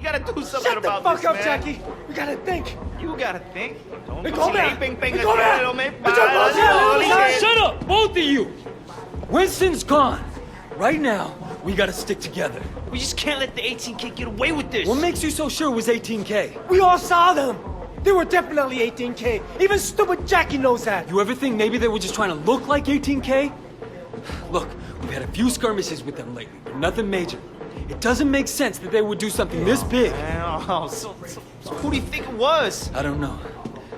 gotta do something about this, man. Shut the fuck up, Jackie. We gotta think. You gotta think. Shut up, both of you! Winston's gone. Right now, we gotta stick together. We just can't let the 18K get away with this. What makes you so sure it was 18K? We all saw them. They were definitely 18K. Even stupid Jackie knows that. You ever think maybe they were just trying to look like 18K? Look, we've had a few skirmishes with them lately, but nothing major. It doesn't make sense that they would do something this big. So who do you think it was? I don't know,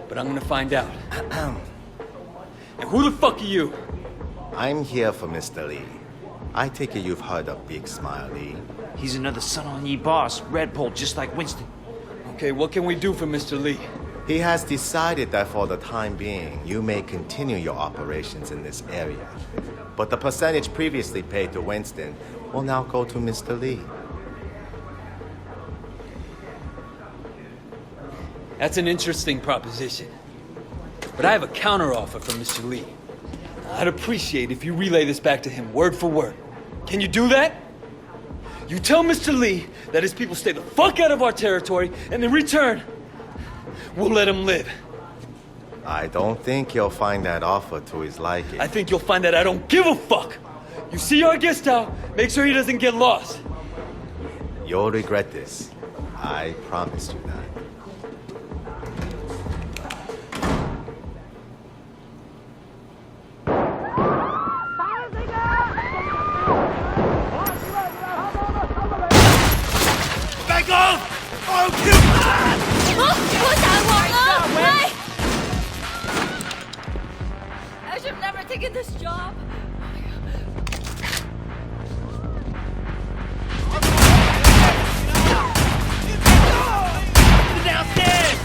but I'm gonna find out. And who the fuck are you? I'm here for Mr. Lee. I take it you've heard of Big Smile Lee. He's another son-on-ye boss, Red Bull, just like Winston. Okay, what can we do for Mr. Lee? He has decided that for the time being, you may continue your operations in this area. But the percentage previously paid to Winston will now go to Mr. Lee. That's an interesting proposition. But I have a counteroffer from Mr. Lee. I'd appreciate if you relay this back to him word for word. Can you do that? You tell Mr. Lee that his people stay the fuck out of our territory, and in return, we'll let him live. I don't think you'll find that offer to his liking. I think you'll find that I don't give a fuck. You see our guest out, make sure he doesn't get lost. You'll regret this. I promise you that. Back off! I'll kill I should have never taken this job. Downstairs!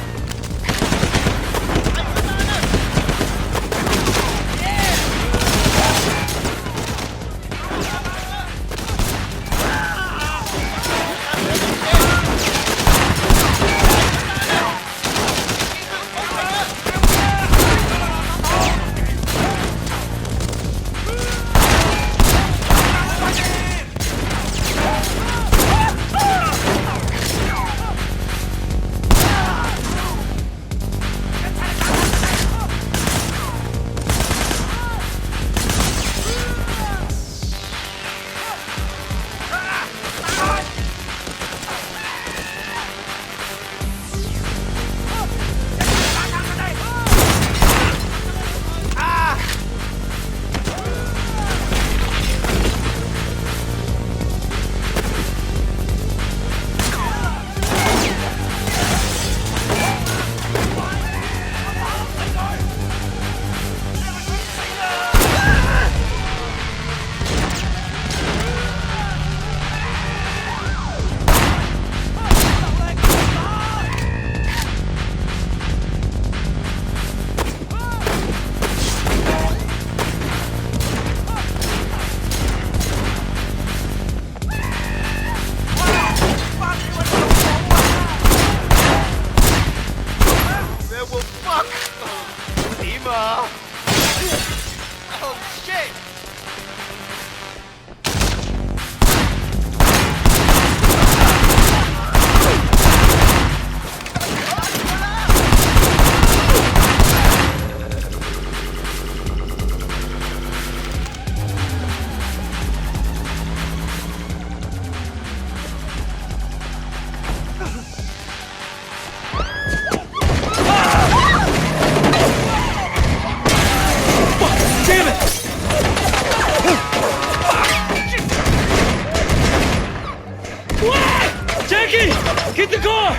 Get the car!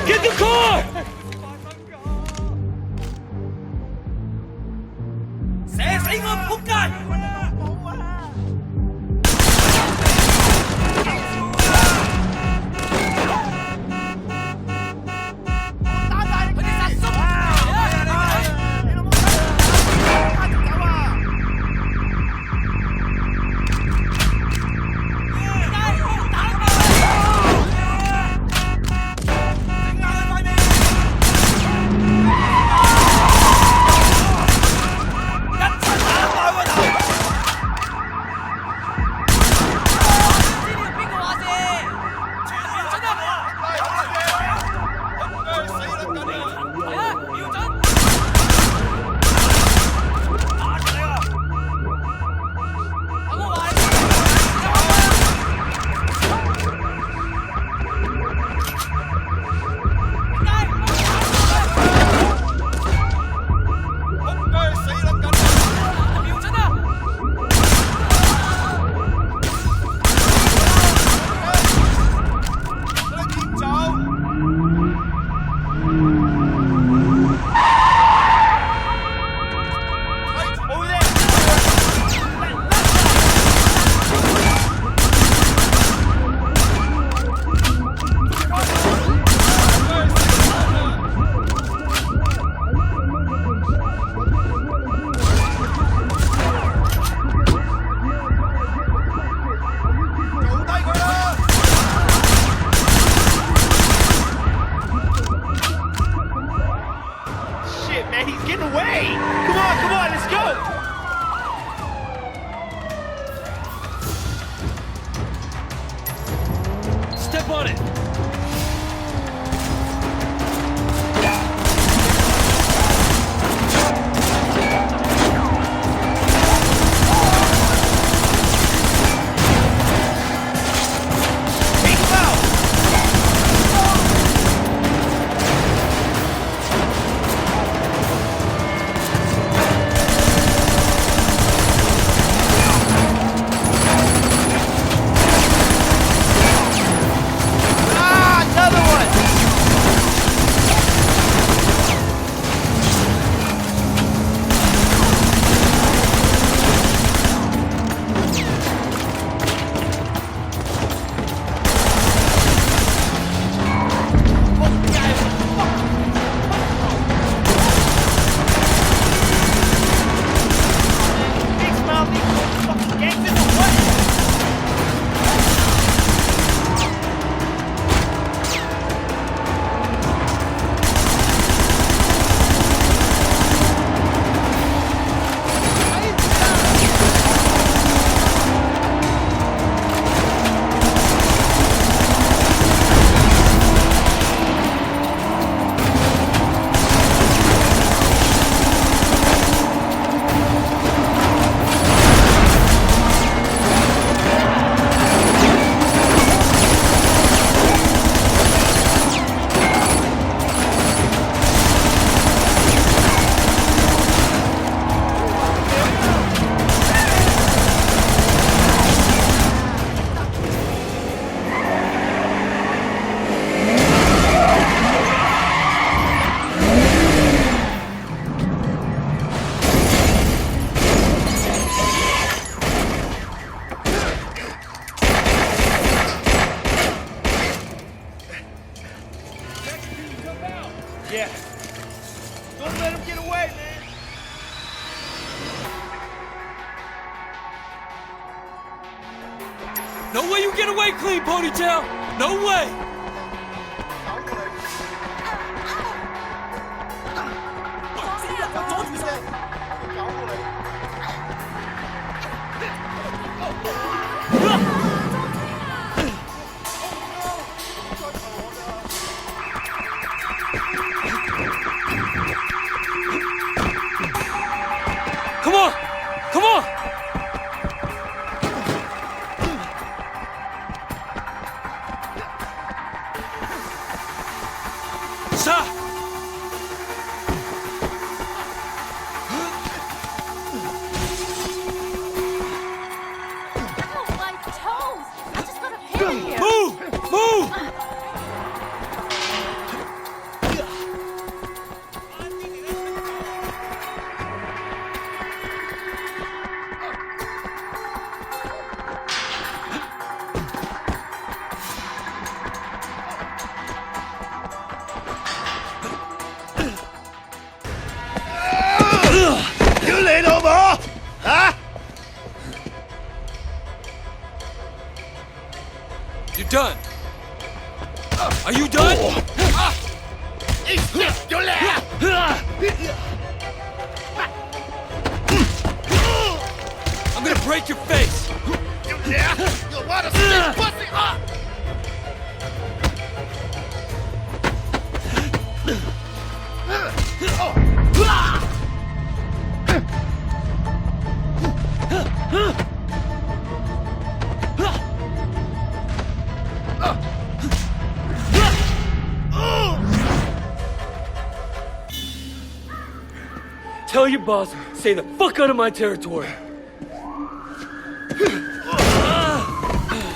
Get the car! Step on it! Yeah. Don't let him get away, man. No way you get away clean, Ponytail! No way! Come on! Come on! Stop! Oh, my toes! I just got a pain here. Move! Move! You lay no more! Huh? You're done. Are you done? I'm gonna break your face. You wanna stick pussy up? Tell your boss, stay the fuck out of my territory.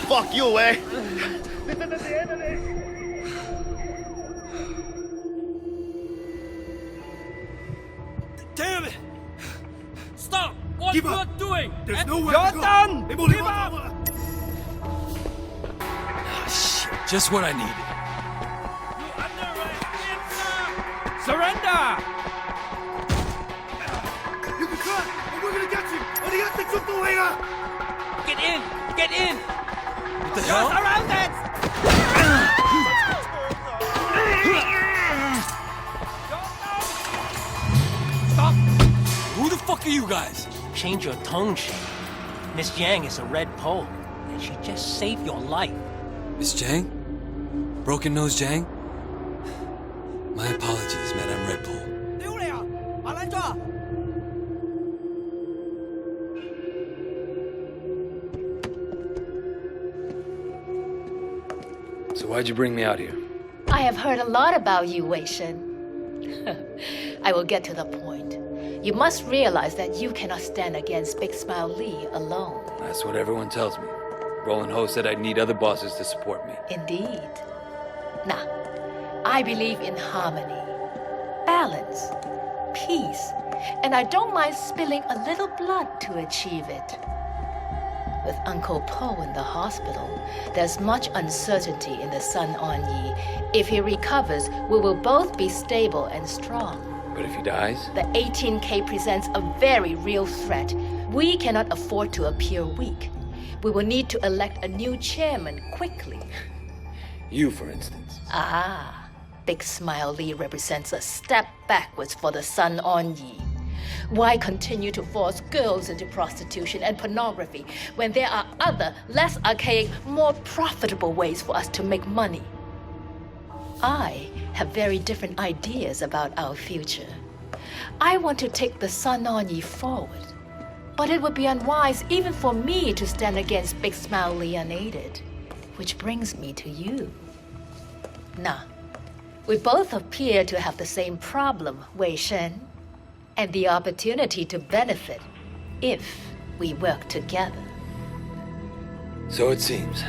Fuck you, eh? Damn it! Stop! What Give you up. are doing? There's nowhere to go. Done. Give up. Ah, shit, just what I needed. Surrender! You can try, but we're gonna get you! Adiante, Chupuera! Get in! Get in! What the hell? Surrounded! Stop! Who the fuck are you guys? Change your tone, Shane. Miss Yang is a red pole, and she just saved your life. Miss Jang? Broken Nose Jang? My apologies, Madame Red Pole. 屌你啊！阿撚咗啊！ So why'd you bring me out here? I have heard a lot about you, Wei Shen. I will get to the point. You must realize that you cannot stand against Big Smile Lee alone. That's what everyone tells me. Roland Ho said I'd need other bosses to support me. Indeed. Now, I believe in harmony, balance, peace, and I don't mind spilling a little blood to achieve it. With Uncle Po in the hospital, there's much uncertainty in the Sun On Yi. If he recovers, we will both be stable and strong. But if he dies? The 18K presents a very real threat. We cannot afford to appear weak. We will need to elect a new chairman quickly. You, for instance. Ah, Big Smile Lee represents a step backwards for the Sun On Yi. Why continue to force girls into prostitution and pornography when there are other, less archaic, more profitable ways for us to make money? I have very different ideas about our future. I want to take the Sun On Yi forward, but it would be unwise even for me to stand against Big Smile Lee unaided, which brings me to you. Now, we both appear to have the same problem, Wei Shen, and the opportunity to benefit if we work together. So it seems.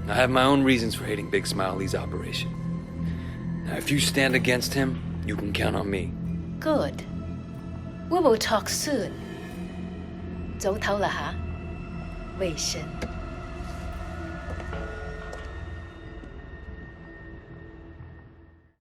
I have my own reasons for hating Big Smile Lee's operation. Now, if you stand against him, you can count on me. Good. We will talk soon. 走頭啦吓，Wei Shen。